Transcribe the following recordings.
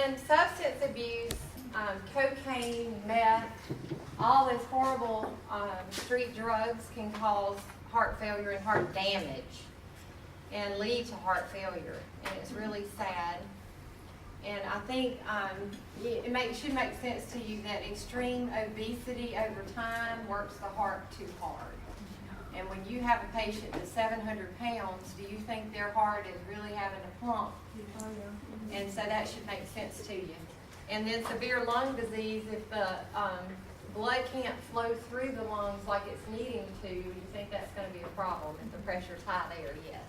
then substance abuse, cocaine, meth, all this horrible street drugs can cause heart failure and heart damage and lead to heart failure, and it's really sad. And I think it should make sense to you that extreme obesity over time works the heart too hard. And when you have a patient that's 700 pounds, do you think their heart is really having a pump? And so that should make sense to you. And then severe lung disease, if the blood can't flow through the lungs like it's needing to, you think that's going to be a problem. If the pressure's high there, yes.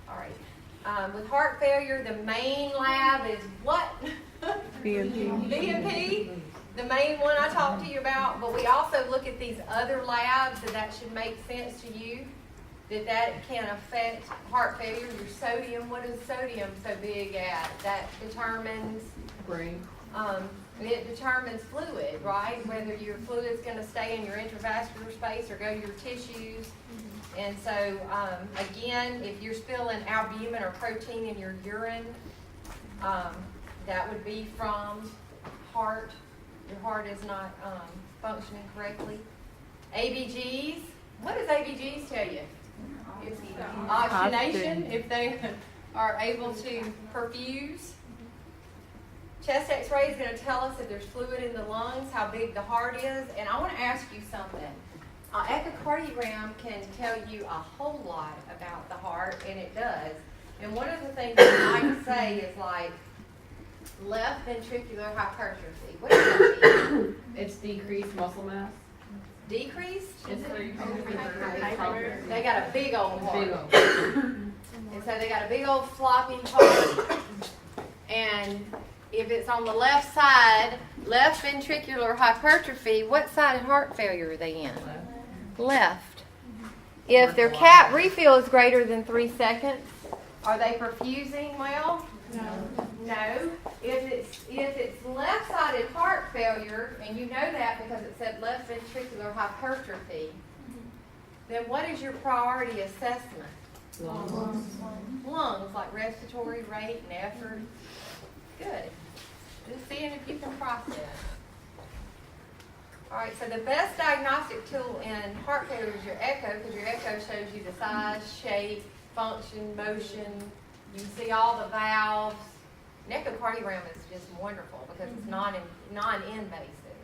All right. With heart failure, the main lab is what? BNP. BNP, the main one I talked to you about. But we also look at these other labs, and that should make sense to you, that can affect heart failure. Your sodium, what is sodium so big at? That determines Brain. It determines fluid, right? Whether your fluid's going to stay in your intravascular space or go to your tissues. And so, again, if you're spilling albumin or protein in your urine, that would be from heart. Your heart is not functioning correctly. ABGs, what does ABGs tell you? It's oxygenation, if they are able to perfuse. Chest x-ray is going to tell us if there's fluid in the lungs, how big the heart is. And I want to ask you something. Echocardiogram can tell you a whole lot about the heart, and it does. And one of the things that I might say is like left ventricular hypertrophy. What does that mean? It's decreased muscle mass. Decreased? It's They got a big old heart. big old. And so they got a big old floppy heart. And if it's on the left side, left ventricular hypertrophy, what side of heart failure are they in? Left. If their cap refill is greater than 3 seconds, are they perfusing well? No. If it's left-sided heart failure, and you know that because it said left ventricular hypertrophy, then what is your priority assessment? Lungs. Lungs, like respiratory rate and effort. Good. Just seeing if you can process. All right, so the best diagnostic tool in heart failure is your echo, because your echo shows you the size, shape, function, motion. You can see all the valves. An echocardiogram is just wonderful because it's non-invasive.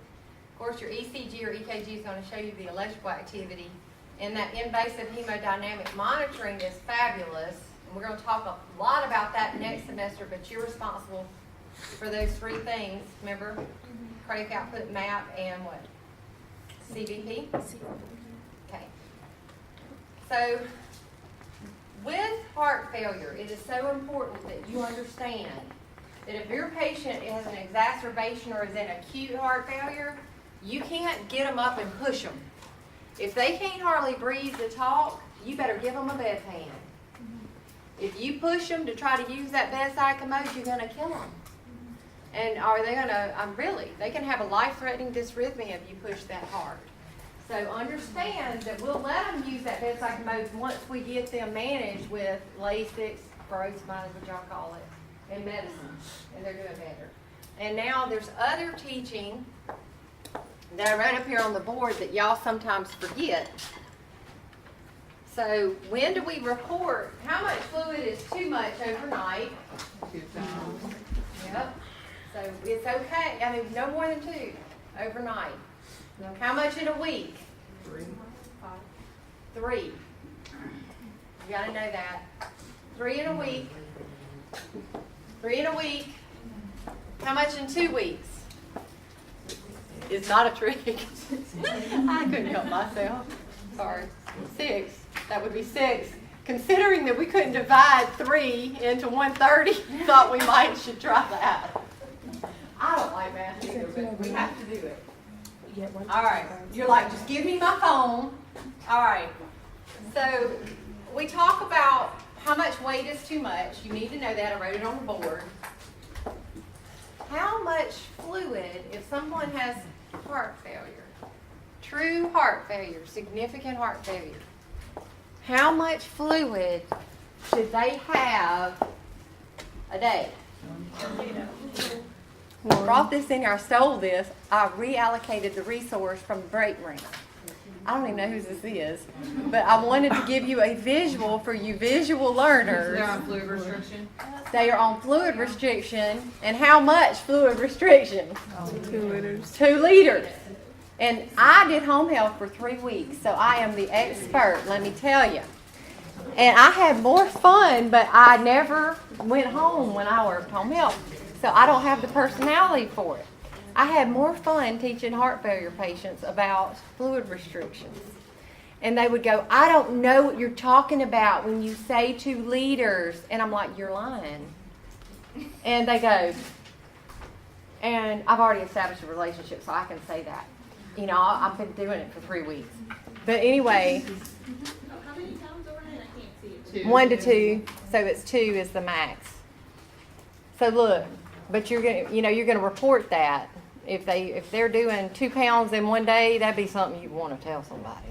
Of course, your ECG or EKG is going to show you the electrical activity. And that invasive hemodynamic monitoring is fabulous. And we're going to talk a lot about that next semester, but you're responsible for those 3 things. Remember? Cardiac output map and what? CVP? Okay. So, with heart failure, it is so important that you understand that if your patient has an exacerbation or is in acute heart failure, you can't get them up and push them. If they can't hardly breathe to talk, you better give them a bedpan. If you push them to try to use that bedside commode, you're going to kill them. And are they going to, really, they can have a life-threatening dysrhythmia if you push that hard. So understand that we'll let them use that bedside commode once we get them managed with Lasix, furosemide, what y'all call it, and medicine, and they're doing better. And now there's other teaching that I wrote up here on the board that y'all sometimes forget. So when do we report how much fluid is too much overnight? 2 pounds. Yep. So it's okay. I mean, no more than 2 overnight. How much in a week? 3. You got to know that. 3 in a week. 3 in a week. How much in 2 weeks? It's not a trick. I couldn't help myself. Sorry. 6. That would be 6. Considering that we couldn't divide 3 into 130, thought we should try that. I don't like math either, but we have to do it. All right. You're like, just give me my phone. All right. So we talk about how much weight is too much. You need to know that. I wrote it on the board. How much fluid, if someone has heart failure, true heart failure, significant heart failure, how much fluid should they have a day? brought this in here, I stole this, I reallocated the resource from the break room. I don't even know who this is, but I wanted to give you a visual for you visual learners. They're on fluid restriction. They are on fluid restriction, and how much fluid restriction? 2 liters. 2 liters. And I did home health for 3 weeks, so I am the expert, let me tell you. And I had more fun, but I never went home when I worked home health. So I don't have the personality for it. I had more fun teaching heart failure patients about fluid restrictions. And they would go, I don't know what you're talking about when you say 2 liters. And I'm like, you're lying. And they go, and I've already established a relationship, so I can say that. You know, I've been doing it for 3 weeks. But anyway, How many times overnight? I can't see it. 1 to 2, so it's 2 is the max. So look, but you're gonna report that. If they're doing 2 pounds in one day, that'd be something you want to tell somebody.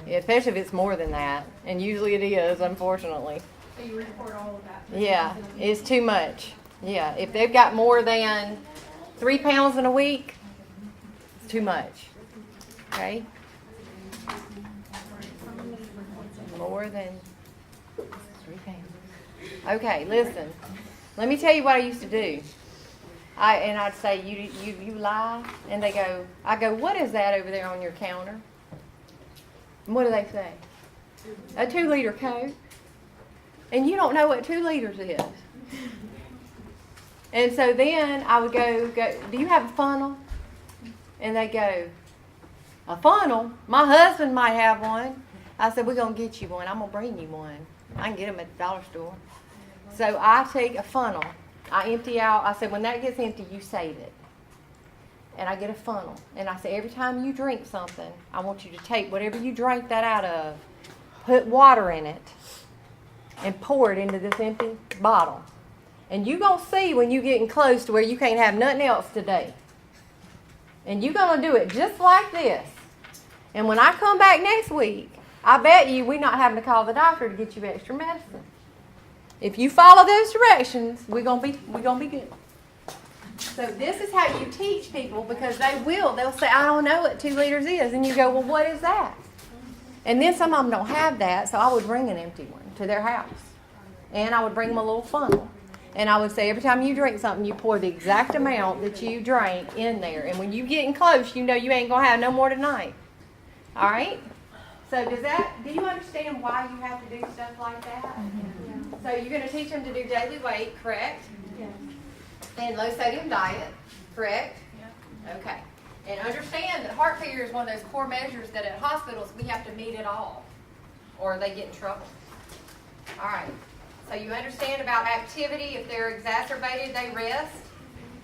Especially if it's more than that, and usually it is, unfortunately. So you report all of that? Yeah, it's too much. Yeah, if they've got more than 3 pounds in a week, it's too much. Okay? More than 3 pounds. Okay, listen. Let me tell you what I used to do. I'd say, you lie, and I go, what is that over there on your counter? And what do they say? A 2 liter Coke. And you don't know what 2 liters is. And so then I would go, do you have a funnel? And they go, a funnel? My husband might have one. I said, we're going to get you one. I'm going to bring you one. I can get them at the dollar store. So I take a funnel. I empty out. I said, when that gets empty, you save it. And I get a funnel. And I say, every time you drink something, I want you to take whatever you drank that out of, put water in it, and pour it into this empty bottle. And you're going to see when you're getting close to where you can't have nothing else today. And you're going to do it just like this. And when I come back next week, I bet you we're not having to call the doctor to get you extra medicine. If you follow those directions, we're gonna be good. So this is how you teach people, because they'll say, I don't know what 2 liters is. And you go, well, what is that? And then some of them don't have that, so I would bring an empty one to their house. And I would bring them a little funnel. And I would say, every time you drink something, you pour the exact amount that you drank in there. And when you're getting close, you know you ain't gonna have no more tonight. All right? So do you understand why you have to do stuff like that? Mm-hmm. So you're going to teach them to do daily weight, correct? Yes. And low sodium diet, correct? Yeah. Okay. And understand that heart failure is one of those core measures that at hospitals we have to meet it all, or they get in trouble. All right. So you understand about activity. If they're exacerbated, they rest.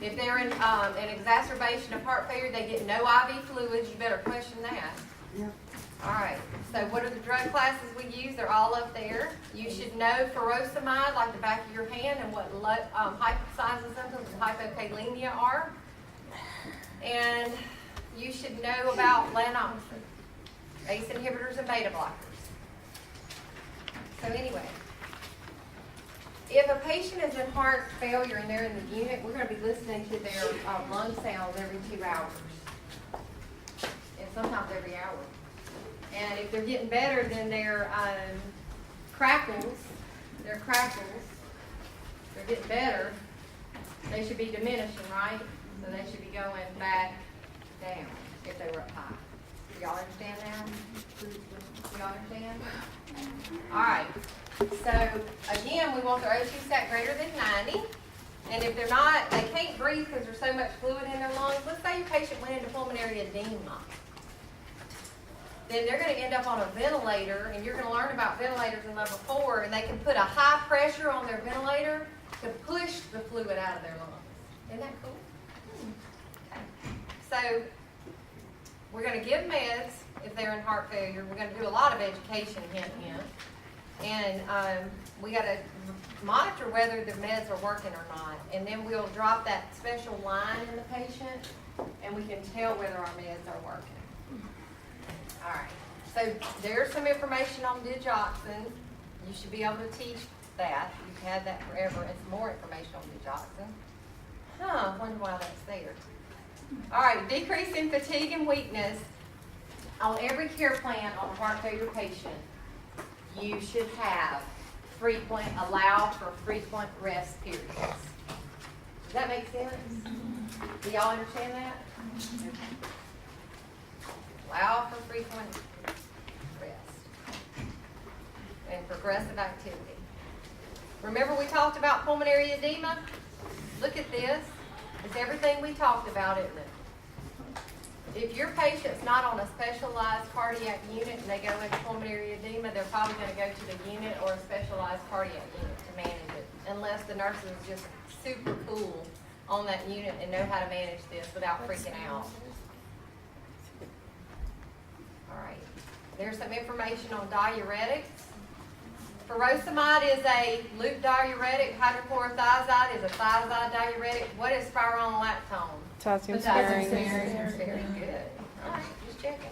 If they're in an exacerbation of heart failure, they get no IV fluids. You better question that. Yeah. All right, so what are the drug classes we use? They're all up there. You should know furosemide, like the back of your hand, and what hypoxia symptoms and hypokalemia are. And you should know about lansoprazole, ACE inhibitors, and beta blockers. So anyway, if a patient is in heart failure and they're in the unit, we're going to be listening to their lung sounds every 2 hours, and sometimes every hour. And if they're getting better, then their crackles, they're getting better, they should be diminishing, right? So they should be going back down if they were up high. Do y'all understand that? Do y'all understand? All right. So again, we want their O2 sat greater than 90. And if they're not, they can't breathe because there's so much fluid in their lungs. Let's say your patient went into pulmonary edema. Then they're going to end up on a ventilator, and you're going to learn about ventilators in level 4, and they can put a high pressure on their ventilator to push the fluid out of their lungs. Isn't that cool? Okay. So we're going to give meds if they're in heart failure. We're going to do a lot of education, hint. And we got to monitor whether the meds are working or not. And then we'll drop that special line in the patient, and we can tell whether our meds are working. All right, so there's some information on digoxin. You should be able to teach that. You've had that forever, and some more information on digoxin. month. Wonder why that's there. All right, decrease in fatigue and weakness. On every care plan on a heart failure patient, you should have allow for frequent rest periods. Does that make sense? Do y'all understand that? Allow for frequent rest and progressive activity. Remember we talked about pulmonary edema? Look at this. It's everything we talked about, isn't it? If your patient's not on a specialized cardiac unit and they go into pulmonary edema, they're probably going to go to the unit or a specialized cardiac unit to manage it, unless the nurse is just super cool on that unit and know how to manage this without freaking out. All right. There's some information on diuretics. Furosemide is a loop diuretic. Hydrochlorothiazide is a thiazide diuretic. What is spironolactone? Potassium Potassium sparing. sparing. Very good. All right, just checking.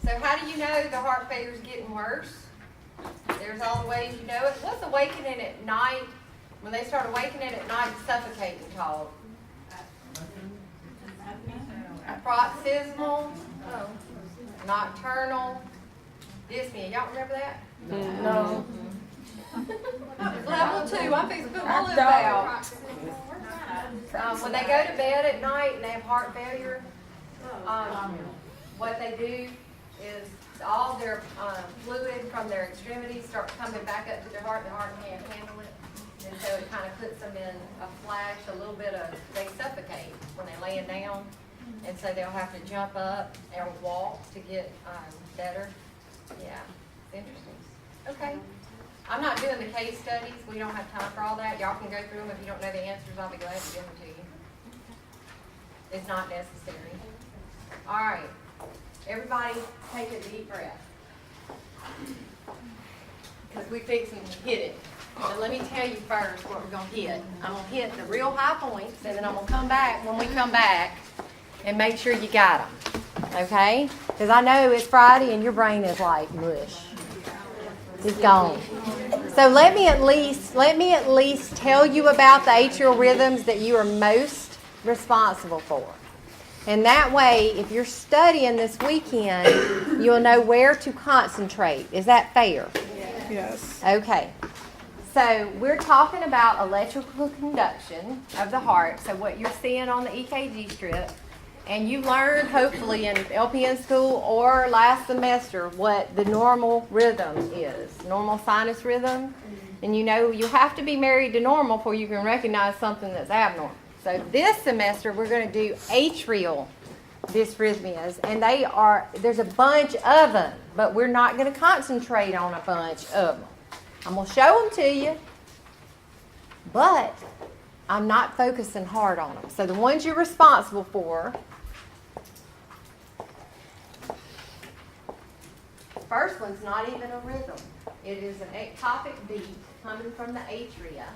So how do you know the heart failure's getting worse? There's all the ways you know it. What's awakening at night? When they start awakening at night, suffocating called? Paroxysmal, nocturnal, dyspnea. Y'all remember that? No. It's level 2. I'm fixing to put my lip out. When they go to bed at night and they have heart failure, what they do is all their fluid from their extremities start coming back up to their heart. The heart can't handle it. And so it kind of puts them in a flash, a little bit of, they suffocate when they're laying down. And so they'll have to jump up or walk to get better. Yeah, it's interesting. Okay. I'm not doing the case studies. We don't have time for all that. Y'all can go through them. If you don't know the answers, I'll be glad to give them to you. It's not necessary. All right. Everybody take a deep breath. Because we're fixing to hit it. So let me tell you first what we're going to hit. I'm going to hit the real high points, and then I'm going to come back when we come back and make sure you got them. Okay? Because I know it's Friday and your brain is like mush. It's gone. So let me at least tell you about the atrial rhythms that you are most responsible for. And that way, if you're studying this weekend, you'll know where to concentrate. Is that fair? Yes. Okay. So we're talking about electrical conduction of the heart. So what you're seeing on the EKG strip. And you learned, hopefully, in LPN school or last semester what the normal rhythm is, normal sinus rhythm. And you know you have to be married to normal before you can recognize something that's abnormal. So this semester we're going to do atrial dysrhythmias, and there's a bunch of them, but we're not going to concentrate on a bunch of them. I'm going to show them to you, but I'm not focusing hard on them. So the ones you're responsible for, first one's not even a rhythm. It is an ectopic beat coming from the atria.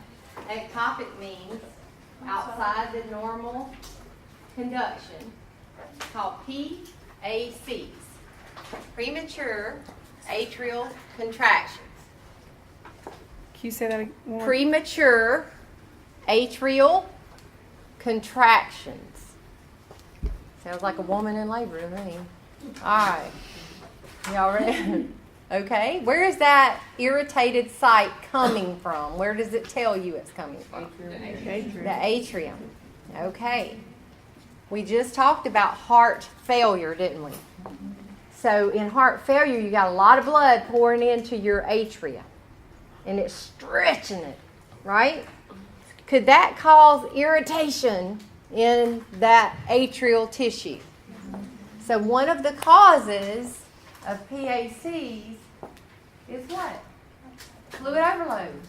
Ectopic means outside the normal conduction, called PACs, premature atrial contractions. Can you say that one more? Premature atrial contractions. Sounds like a woman in labor to me. All right. Y'all ready? Okay. Where is that irritated site coming from? Where does it tell you it's coming from? The atrium. Okay. We just talked about heart failure, didn't we? So in heart failure, you got a lot of blood pouring into your atria. And it's stretching it, right? Could that cause irritation in that atrial tissue? So one of the causes of PACs is what? Fluid overload.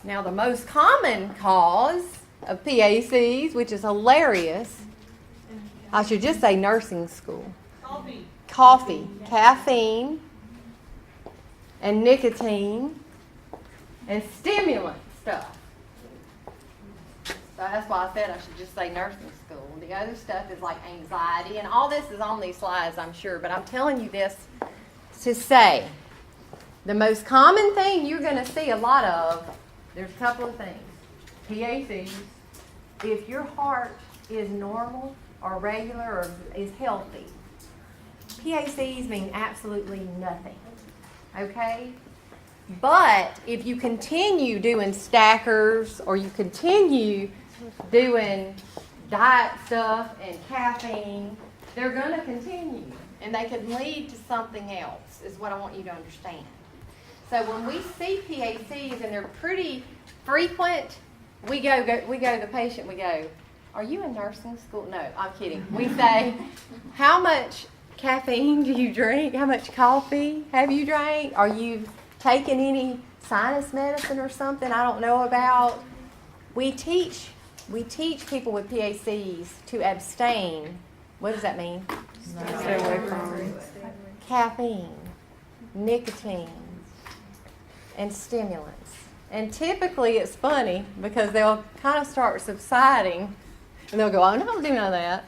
Now the most common cause of PACs, which is hilarious, I should just say nursing school. Coffee, caffeine, and nicotine, and stimulant stuff. So that's why I said I should just say nursing school. The other stuff is like anxiety, and all this is on these slides, I'm sure, but I'm telling you this to say the most common thing you're going to see a lot of there's a couple of things. PACs, if your heart is normal or regular or is healthy, PACs mean absolutely nothing, okay? But if you continue doing stackers or you continue doing diet stuff and caffeine, they're going to continue. And they can lead to something else, is what I want you to understand. So when we see PACs and they're pretty frequent, we go to the patient, we go, are you in nursing school? No, I'm kidding. We say, how much caffeine do you drink? How much coffee have you drank? Are you taking any sinus medicine or something I don't know about? We teach people with PACs to abstain. What does that mean? Stay away from. Caffeine, nicotine, and stimulants. And typically it's funny because they'll kind of start subsiding and they'll go, oh, no, I don't do none of that.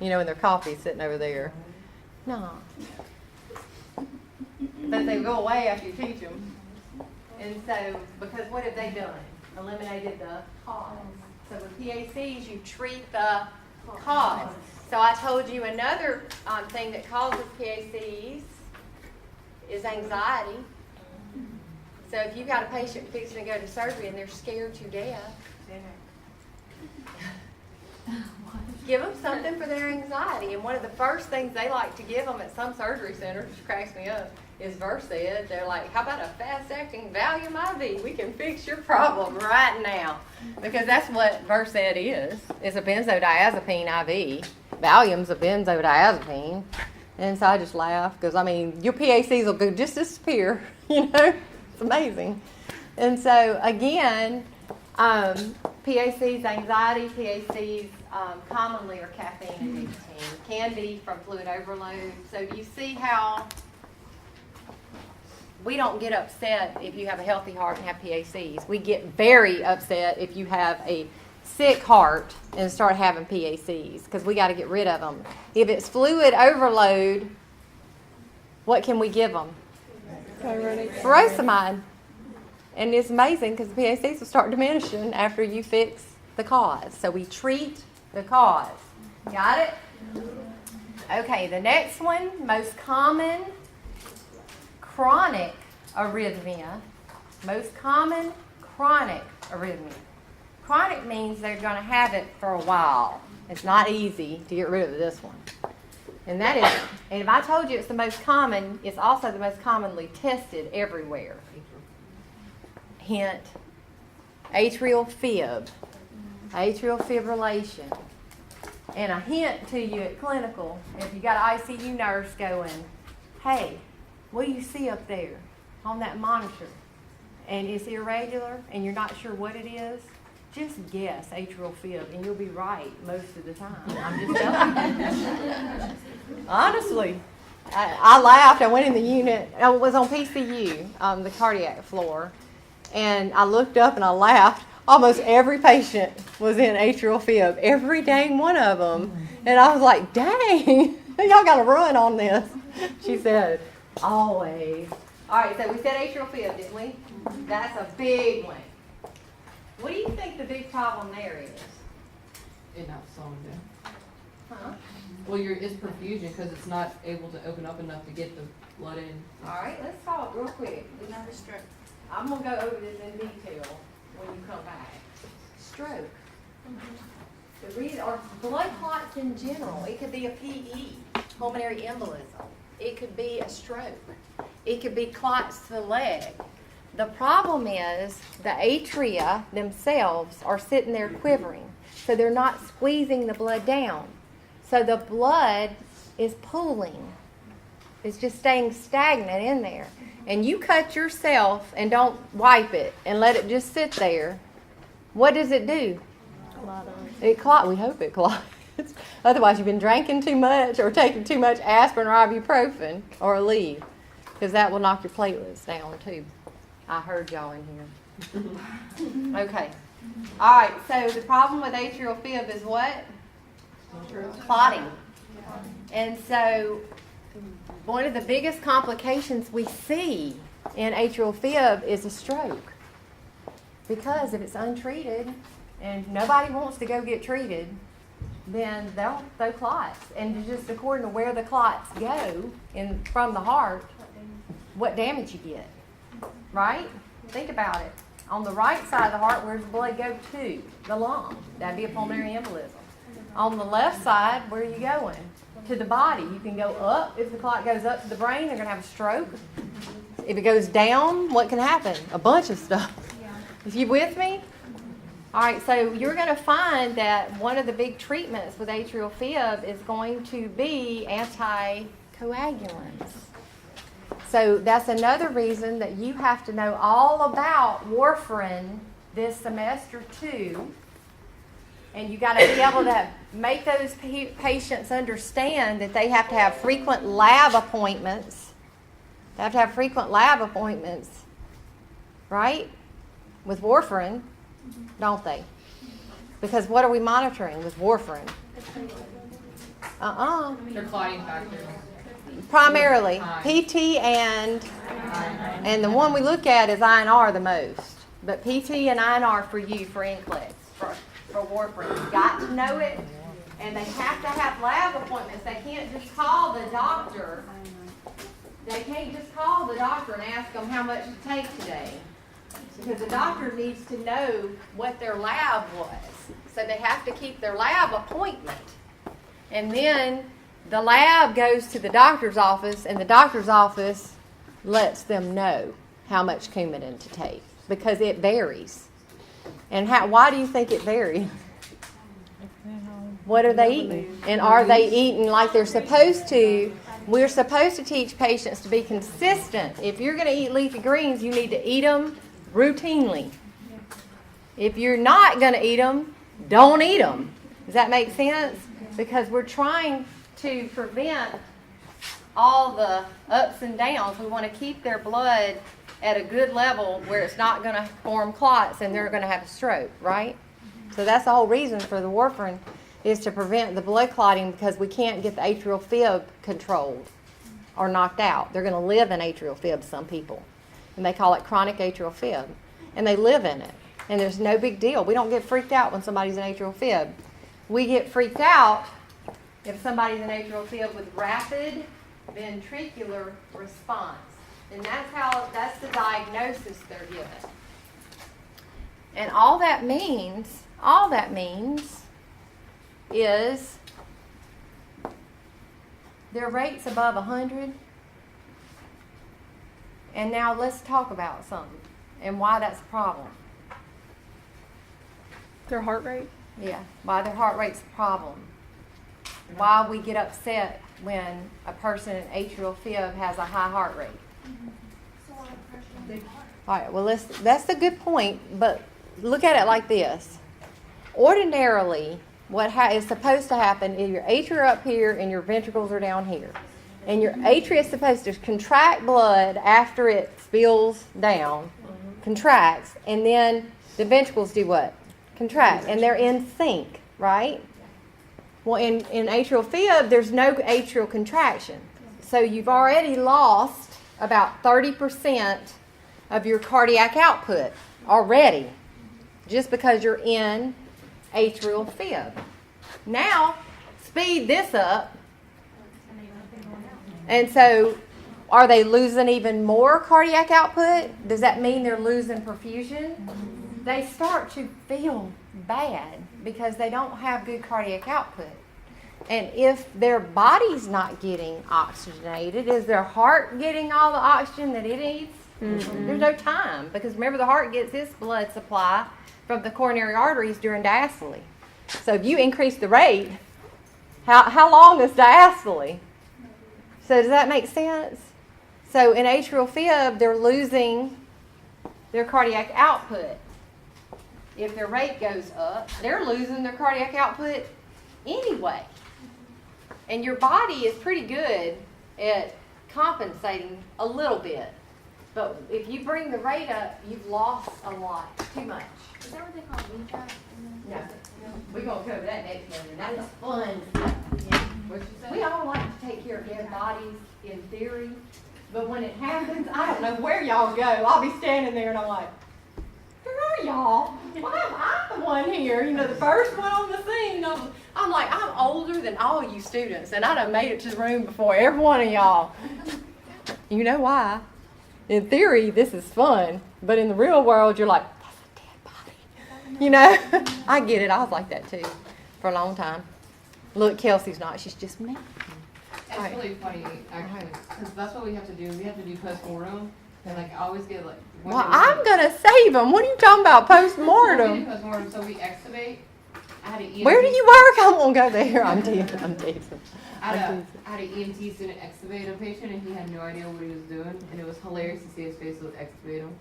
You know, when their coffee's sitting over there. No. But they go away after you teach them. And so, because what have they done? Eliminated the cause. So with PACs, you treat the cause. So I told you another thing that causes PACs is anxiety. So if you've got a patient fixing to go to surgery and they're scared to death, give them something for their anxiety. And one of the first things they like to give them at some surgery centers, which cracks me up, is Versed. They're like, how about a fast-acting Valium IV? We can fix your problem right now. Because that's what Versed is. It's a benzodiazepine IV. Valium's a benzodiazepine. And so I just laugh because, I mean, your PACs will just disappear, you know? It's amazing. And so, again, PACs, anxiety, PACs commonly are caffeine and nicotine. Can be from fluid overload. So do you see how we don't get upset if you have a healthy heart and have PACs? We get very upset if you have a sick heart and start having PACs because we got to get rid of them. If it's fluid overload, what can we give them? Furosemide. And it's amazing because the PACs will start diminishing after you fix the cause. So we treat the cause. Got it? Okay, the next one, most common chronic arrhythmia. Most common chronic arrhythmia. Chronic means they're going to have it for a while. It's not easy to get rid of this one. And that is, and if I told you it's the most common, it's also the most commonly tested everywhere. Hint, atrial fib, atrial fibrillation. And a hint to you at clinical, if you got an ICU nurse going, hey, what do you see up there on that monitor? And it's irregular and you're not sure what it is, just guess atrial fib and you'll be right most of the time. I'm just telling you. Honestly. I laughed. I went in the unit. I was on PCU, the cardiac floor. And I looked up and I laughed. Almost every patient was in atrial fib. Every dang one of them. And I was like, dang, y'all got to run on this. She said, always. All right, so we said atrial fib, didn't we? That's a big one. What do you think the big problem there is? It not slowing down. Huh? Well, it's perfusion because it's not able to open up enough to get the blood in. All right, let's talk real quick. I'm going to go over this in detail when you come back. Stroke. The reason, or blood clots in general. It could be a PE, pulmonary embolism. It could be a stroke. It could be clots to the leg. The problem is the atria themselves are sitting there quivering. So they're not squeezing the blood down. So the blood is pooling. It's just staying stagnant in there. And you cut yourself and don't wipe it and let it just sit there. What does it do? It clots. We hope it clots. Otherwise, you've been drinking too much or taking too much aspirin or ibuprofen or leave, because that will knock your platelets down too. I heard y'all in here. Okay. All right. So the problem with atrial fib is what? Clotting. And so one of the biggest complications we see in atrial fib is a stroke. because if it's untreated and nobody wants to go get treated, then they'll throw clots. And just according to where the clots go from the heart, what damage you get, right? Think about it. On the right side of the heart, where does the blood go to? The lung. That'd be a pulmonary embolism. On the left side, where are you going? To the body. You can go up. If the clot goes up to the brain, they're going to have a stroke. If it goes down, what can happen? A bunch of stuff. Is you with me? All right, so you're going to find that one of the big treatments with atrial fib is going to be anticoagulants. So that's another reason that you have to know all about warfarin this semester too. And you got to be able to make those patients understand that they have to have frequent lab appointments. They have to have frequent lab appointments, right? With warfarin, don't they? Because what are we monitoring with warfarin? They're clotting factors. Primarily, PT and the one we look at is INR the most. But PT and INR for you, for NCLEX, for warfarin. You've got to know it, and they have to have lab appointments. They can't just call the doctor. They can't just call the doctor and ask them how much to take today. Because the doctor needs to know what their lab was. So they have to keep their lab appointment. And then the lab goes to the doctor's office, and the doctor's office lets them know how much Coumadin to take. Because it varies. And why do you think it varies? What are they eating? And are they eating like they're supposed to? We're supposed to teach patients to be consistent. If you're going to eat leafy greens, you need to eat them routinely. If you're not going to eat them, don't eat them. Does that make sense? Because we're trying to prevent all the ups and downs. We want to keep their blood at a good level where it's not going to form clots and they're going to have a stroke, right? So that's the whole reason for the warfarin, is to prevent the blood clotting, because we can't get the atrial fib controlled or knocked out. They're going to live in atrial fib, some people. And they call it chronic atrial fib. And they live in it. And there's no big deal. We don't get freaked out when somebody's in atrial fib. We get freaked out if somebody's in atrial fib with rapid ventricular response. And that's the diagnosis they're given. And all that means is their rate's above 100. And now let's talk about something and why that's a problem. Their heart rate? Yeah, why their heart rate's a problem. Why we get upset when a person in atrial fib has a high heart rate. All right, well, that's a good point, but look at it like this. Ordinarily, what is supposed to happen is your atria are up here and your ventricles are down here. And your atria is supposed to contract blood after it spills down, contracts, and then the ventricles do what? Contract, and they're in sync, right? Well, in atrial fib, there's no atrial contraction. So you've already lost about 30% of your cardiac output already, just because you're in atrial fib. Now, speed this up. And so, are they losing even more cardiac output? Does that mean they're losing perfusion? They start to feel bad because they don't have good cardiac output. And if their body's not getting oxygenated, is their heart getting all the oxygen that it needs? Mm-hmm. There's no time, because remember, the heart gets its blood supply from the coronary arteries during diastole. So if you increase the rate, how long is diastole? So does that make sense? So in atrial fib, they're losing their cardiac output. If their rate goes up, they're losing their cardiac output anyway. And your body is pretty good at compensating a little bit. But if you bring the rate up, you've lost a lot, too much. Is that what they call Vitiated? No. We're going to cover that next one, and that's fun. What'd you say? We all like to take care of dead bodies in theory, but when it happens, I don't know where y'all go. I'll be standing there and I'm like, Where are y'all? Why am I the one here? You know, the first one on the scene. I'm like, I'm older than all you students, and I done made it to the room before every one of y'all. You know why? In theory, this is fun, but in the real world, you're like, that's a dead body. You know, I get it. I was like that too for a long time. Look, Kelsey's not. She's just me. It's Right. really funny, actually, because that's what we have to do. We have to do postmortem, and like I always get like. when Well, they- I'm gonna save them. What are you talking about, So we postmortem? do postmortem, so we extubate. I had an EMT. Where do you work? I won't go there. I'm teasing. I'm teasing. I had an EMT student extubate a patient, and he had no idea what he was doing, and it was hilarious to see his face with extubate him.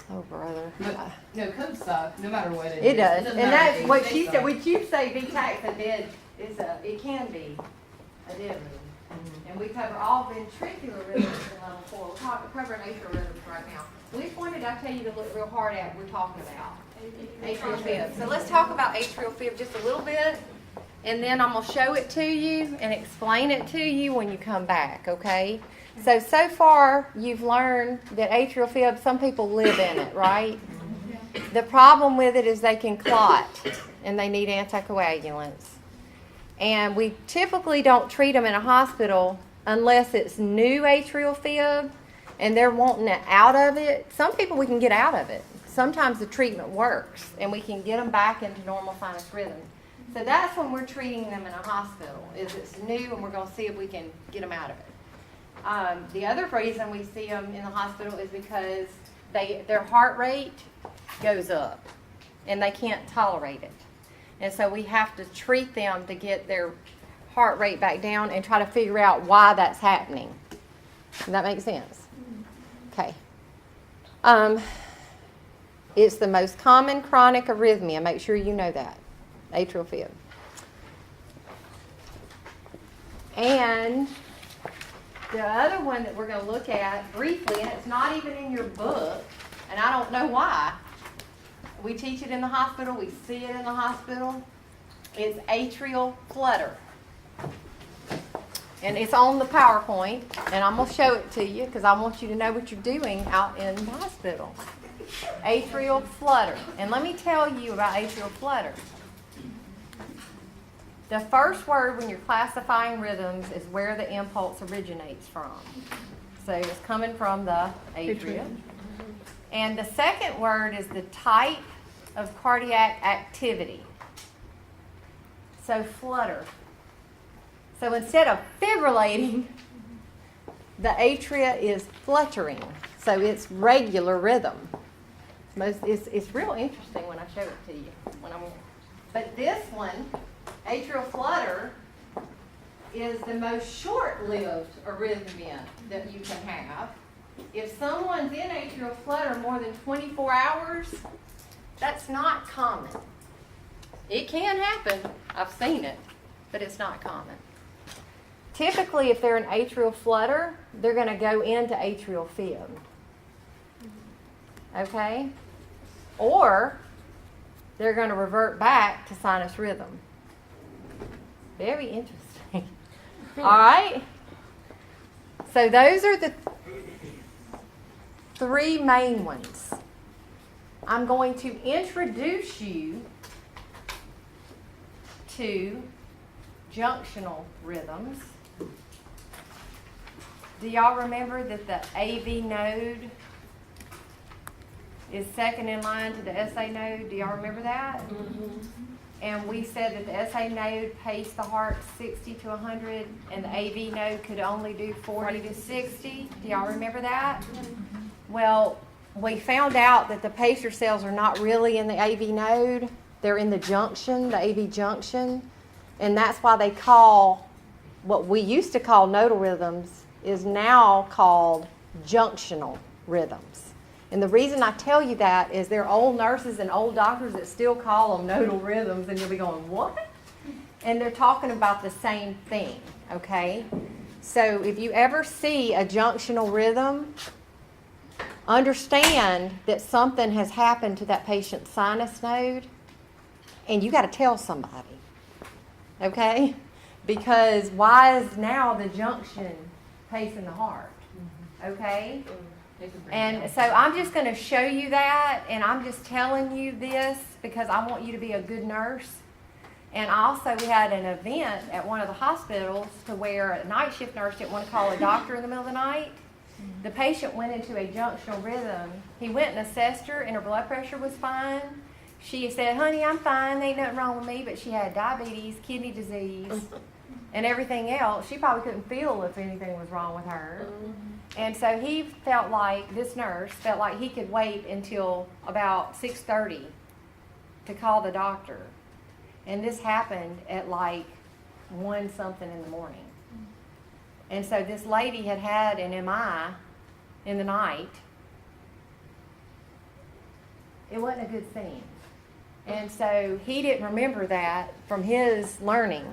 Oh, brother. But no, codes suck, no matter what it is. It does, doesn't and matter that's if what they she suck. said. What you say, Vitiated dead is it can be a dead rhythm, and we cover all ventricular rhythms in level 4. We're covering atrial rhythms right now. Which one did I tell you to look real hard at? We're talking about atrial fib. So let's talk about atrial fib just a little bit, and then I'm gonna show it to you and explain it to you when you come back. Okay? So far you've learned that atrial fib. Some people live in it, right? The problem with it is they can clot, and they need anticoagulants. And we typically don't treat them in a hospital unless it's new atrial fib and they're wanting it out of it. Some people we can get out of it. Sometimes the treatment works and we can get them back into normal sinus rhythm. So that's when we're treating them in a hospital, is it's new and we're going to see if we can get them out of it. The other reason we see them in the hospital is because their heart rate goes up and they can't tolerate it. And so we have to treat them to get their heart rate back down and try to figure out why that's happening. Does that make sense? Okay. It's the most common chronic arrhythmia. Make sure you know that. Atrial fib. And the other one that we're going to look at briefly, and it's not even in your book, and I don't know why. We teach it in the hospital. We see it in the hospital. It's atrial flutter. And it's on the PowerPoint, and I'm going to show it to you because I want you to know what you're doing out in the hospital. Atrial flutter. And let me tell you about atrial flutter. The first word when you're classifying rhythms is where the impulse originates from. So it's coming from the atria. And the second word is the type of cardiac activity. So flutter. So instead of fibrillating, the atria is fluttering. So it's regular rhythm. It's real interesting when I show it to you. But this one, atrial flutter, is the most short-lived arrhythmia that you can have. If someone's in atrial flutter more than 24 hours, that's not common. It can happen. I've seen it, but it's not common. Typically, if they're in atrial flutter, they're going to go into atrial fib. Okay? Or they're going to revert back to sinus rhythm. Very interesting. All right? So those are the three main ones. I'm going to introduce you to junctional rhythms. Do y'all remember that the AV node is second in line to the SA node? Do y'all remember that? Mm-hmm. And we said that the SA node paced the heart 60 to 100 and the AV node could only do 40 to 60. Do y'all remember that? Well, we found out that the pacer cells are not really in the AV node. They're in the junction, the AV junction. And that's why they call what we used to call nodal rhythms is now called junctional rhythms. And the reason I tell you that is there are old nurses and old doctors that still call them nodal rhythms, and you'll be going, what? And they're talking about the same thing, okay? So if you ever see a junctional rhythm, understand that something has happened to that patient's sinus node, and you got to tell somebody, okay? Because why is now the junction pacing the heart, okay? They can bring it And down. so I'm just gonna show you that, and I'm just telling you this because I want you to be a good nurse. And also, we had an event at one of the hospitals to where a night shift nurse didn't want to call a doctor in the middle of the night. The patient went into a junctional rhythm. He went and assessed her, and her blood pressure was fine. She said, "Honey, I'm fine. Ain't nothing wrong with me." But she had diabetes, kidney disease, and everything else. She probably couldn't feel if anything was wrong with her. And so he felt like, this nurse felt like he could wait until about 6:30 to call the doctor. And this happened at like 1 something in the morning. And so this lady had had an MI in the night. It wasn't a good thing. And so he didn't remember that from his learning.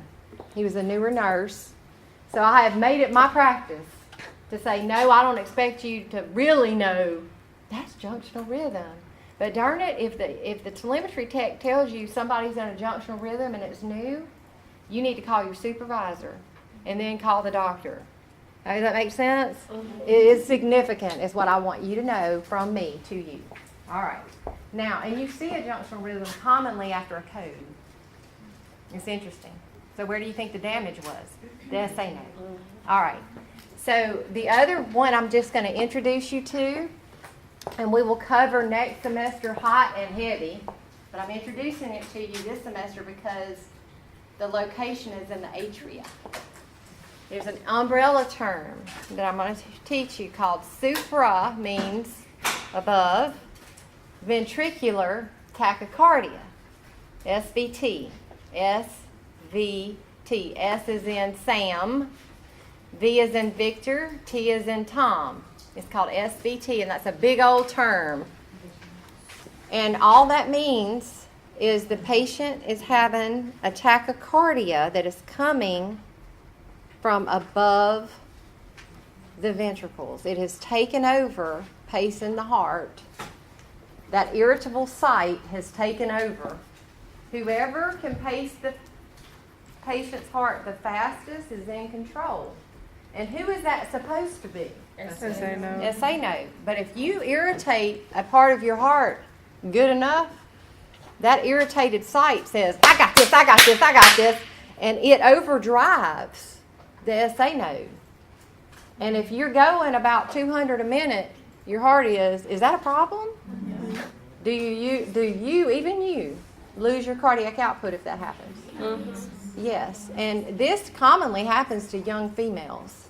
He was a newer nurse. So I have made it my practice to say, no, I don't expect you to really know that's junctional rhythm. But darn it, if the telemetry tech tells you somebody's in a junctional rhythm and it's new, you need to call your supervisor and then call the doctor. Does that make sense? It is significant, is what I want you to know from me to you. All right. Now, and you see a junctional rhythm commonly after a code. It's interesting. So where do you think the damage was? The SA note. All right. So the other one I'm just going to introduce you to, and we will cover next semester hot and heavy, but I'm introducing it to you this semester because the location is in the atria. There's an umbrella term that I'm going to teach you called supra, means above, ventricular tachycardia, SVT, SVT. S is in Sam, V is in Victor, T is in Tom. It's called SVT, and that's a big old term. And all that means is the patient is having a tachycardia that is coming from above the ventricles. It has taken over, pacing the heart. That irritable site has taken over. Whoever can pace the patient's heart the fastest is in control. And who is that supposed to be? SA note. SA note. But if you irritate a part of your heart good enough, that irritated site says, I got this, I got this, I got this, and it overdrives the SA node. And if you're going about 200 a minute, your heart is that a problem? Mm-hmm. Do you, even you, lose your cardiac output if that happens? Mm-hmm. Yes, and this commonly happens to young females.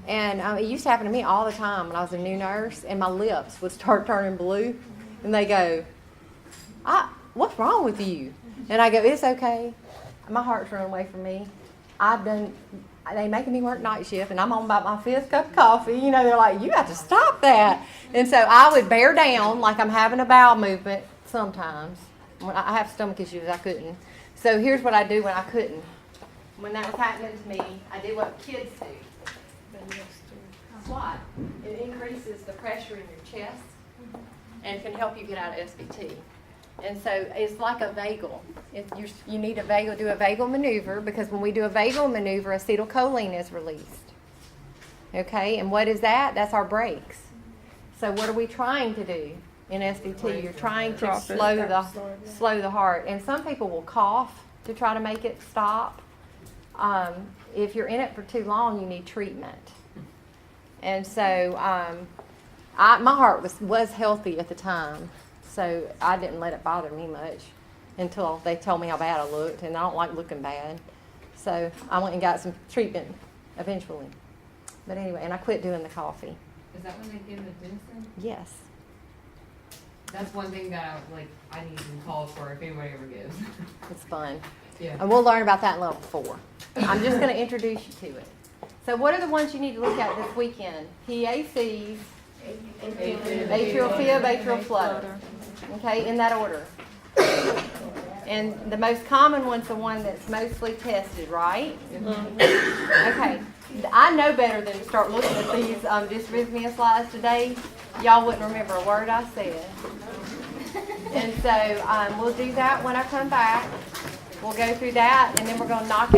And it used to happen to me all the time when I was a new nurse, and my lips would start turning blue, and they go, what's wrong with you? And I go, it's okay. My heart's running away from me. They making me work night shift, and I'm on about my 5th cup of coffee. You know, they're like, you got to stop that. And so I would bear down like I'm having a bowel movement sometimes. When I have stomach issues, I couldn't. So here's what I do when I couldn't. When that was happening to me, I did what kids do. Squat. It increases the pressure in your chest and can help you get out of SVT. And so it's like a vagal. You need do a vagal maneuver, because when we do a vagal maneuver, acetylcholine is released. Okay, and what is that? That's our brakes. So what are we trying to do in SVT? You're trying to Drop it. slow the heart. And some people will cough to try to make it stop. If you're in it for too long, you need treatment. And so my heart was healthy at the time, so I didn't let it bother me much until they told me how bad I looked, and I don't like looking bad. So I went and got some treatment eventually. But anyway, and I quit doing the coffee. Is that when they give the ginseng? Yes. That's one thing that I need some calls for if anybody ever gives. It's fun. Yeah. And we'll learn about that in level 4. I'm just going to introduce you to it. So what are the ones you need to look at this weekend? PACs, atrial fib, atrial flow. Okay, in that order. And the most common one's the one that's mostly tested, right? Okay. I know better than to start looking at these dysrhythmia slides today. Y'all wouldn't remember a word I said. And so we'll do that when I come back. We'll go through that, and then we're going to knock out